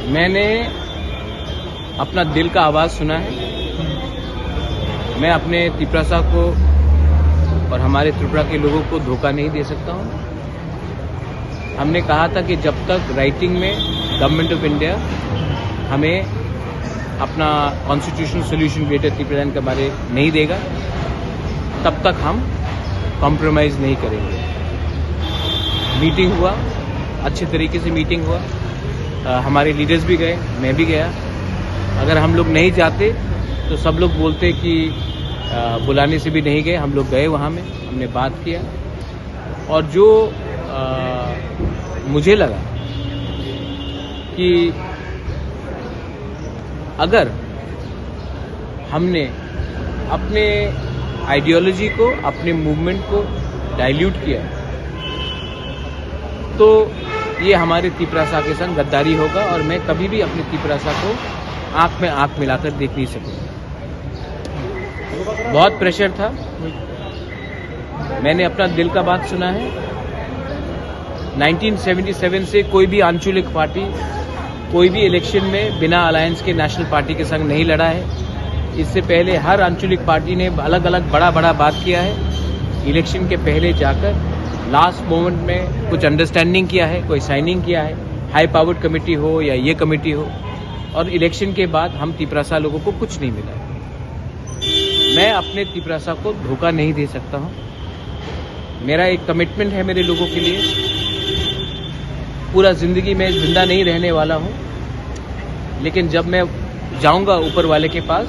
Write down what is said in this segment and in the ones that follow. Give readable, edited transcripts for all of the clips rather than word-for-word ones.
मैंने अपना दिल का आवाज सुना है। मैं अपने त्रिपुरा को और हमारे त्रिपुरा के लोगों को धोखा नहीं दे सकता हूं। हमने कहा था कि जब तक राइटिंग में गवर्नमेंट ऑफ इंडिया हमें अपना कॉन्स्टिट्यूशनल सोल्यूशन ग्रेटर त्रिपुरा के बारे नहीं देगा, तब तक हम कॉम्प्रोमाइज़ नहीं करेंगे। मीटिंग हुआ, अच्छे तरीके से मीटिंग हुआ, हमारे लीडर्स भी गए, मैं भी गया। अगर हम लोग नहीं जाते तो सब लोग बोलते कि बुलाने से भी नहीं गए। हम लोग गए वहाँ में, हमने बात किया और जो मुझे लगा कि अगर हमने अपने आइडियोलॉजी को, अपने मूवमेंट को डाइल्यूट किया तो ये हमारे त्रिपुरा के संग गद्दारी होगा और मैं कभी भी अपने त्रिपुरा को आंख में आंख मिलाकर देख नहीं सकूंगा। बहुत प्रेशर था, मैंने अपना दिल का बात सुना है। 1977 से कोई भी आंचलिक पार्टी कोई भी इलेक्शन में बिना अलायंस के नेशनल पार्टी के संग नहीं लड़ा है। इससे पहले हर आंचलिक पार्टी ने अलग अलग बड़ा बात किया है। इलेक्शन के पहले जाकर लास्ट मोमेंट में कुछ अंडरस्टैंडिंग किया है, कोई साइनिंग किया है, हाई पावर्ड कमेटी हो या ये कमेटी हो, और इलेक्शन के बाद हम त्रिपुरा लोगों को कुछ नहीं मिला। मैं अपने त्रिपुरा को धोखा नहीं दे सकता हूँ। मेरा एक कमिटमेंट है मेरे लोगों के लिए। पूरा जिंदगी में जिंदा नहीं रहने वाला हूँ, लेकिन जब मैं जाऊंगा ऊपर वाले के पास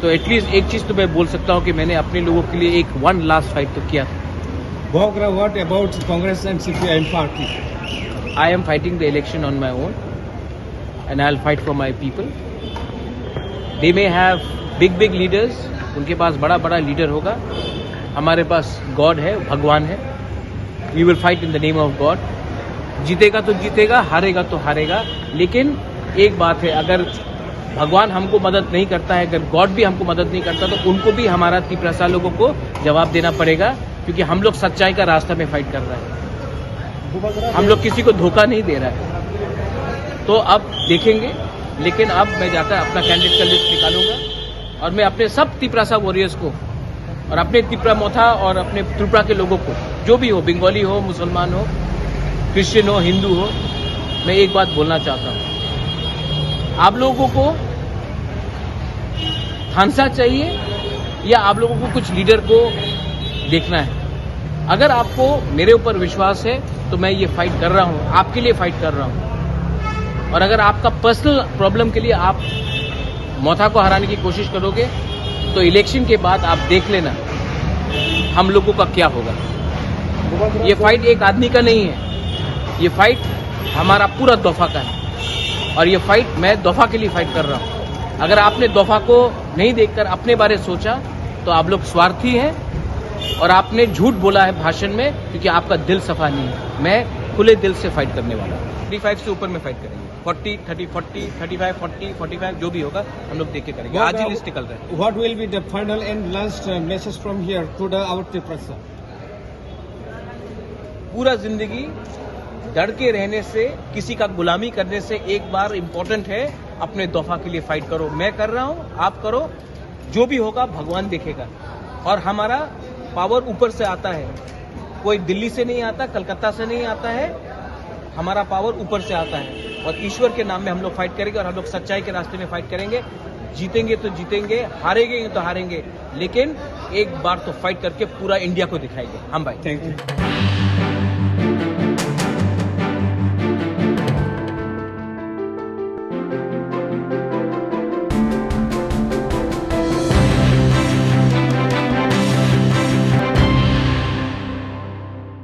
तो एटलीस्ट एक चीज तो मैं बोल सकता हूँ कि मैंने अपने लोगों के लिए एक वन लास्ट फाइट तो किया था। What about Congress and CPIM party? I am fighting the election on my own and I'll fight for my people. They may have big leaders, उनके पास बड़ा लीडर होगा। हमारे पास गॉड है, भगवान है। We will fight in the name of God. जीतेगा तो जीतेगा, हारेगा तो हारेगा। लेकिन एक बात है, अगर भगवान हमको मदद नहीं करता है, अगर गॉड भी हमको मदद नहीं करता, तो उनको भी हमारा त्रिपुरा लोगों को जवाब देना पड़ेगा, क्योंकि हम लोग सच्चाई का रास्ता में फाइट कर रहे हैं। हम लोग किसी को धोखा नहीं दे रहा है। तो अब देखेंगे, लेकिन अब मैं जाकर अपना कैंडिडेट का लिस्ट निकालूंगा और मैं अपने सब त्रिपुरा वॉरियर्स को और अपने त्रिपुरा मोथा और अपने त्रिपुरा के लोगों को, जो भी हो, बंगाली हो, मुसलमान हो, क्रिश्चियन हो, हिंदू हो, मैं एक बात बोलना चाहता हूँ। आप लोगों को फांसा चाहिए या आप लोगों को कुछ लीडर को देखना है? अगर आपको मेरे ऊपर विश्वास है तो मैं ये फाइट कर रहा हूँ, आपके लिए फाइट कर रहा हूँ। और अगर आपका पर्सनल प्रॉब्लम के लिए आप मोथा को हराने की कोशिश करोगे तो इलेक्शन के बाद आप देख लेना हम लोगों का क्या होगा। ये फाइट एक आदमी का नहीं है, ये फाइट हमारा पूरा दफा का है और ये फाइट मैं दफा के लिए फाइट कर रहा हूँ। अगर आपने दफा को नहीं देखकर अपने बारे सोचा तो आप लोग स्वार्थी हैं और आपने झूठ बोला है भाषण में, क्योंकि आपका दिल सफा नहीं है। मैं खुले दिल से फाइट करने वाला हूँ। 35 से ऊपर में फाइट करेंगे। 40, 30, 40, 35, 40, 45 जो भी होगा हम लोग देख के करेंगे। आज ही लिस्ट निकल रहा है। What will be the final and last message from here to our Tripura? पूरा जिंदगी डर के रहने से, किसी का गुलामी करने से एक बार इम्पोर्टेंट है अपने दफा के लिए फाइट करो। मैं कर रहा हूँ, आप करो, जो भी होगा भगवान देखेगा। और हमारा पावर ऊपर से आता है, कोई दिल्ली से नहीं आता, कलकत्ता से नहीं आता है, हमारा पावर ऊपर से आता है। और ईश्वर के नाम में हम लोग फाइट करेंगे और हम लोग सच्चाई के रास्ते में फाइट करेंगे। जीतेंगे तो जीतेंगे, हारेंगे तो हारेंगे, लेकिन एक बार तो फाइट करके पूरा इंडिया को दिखाएंगे हम भाई। Thank you.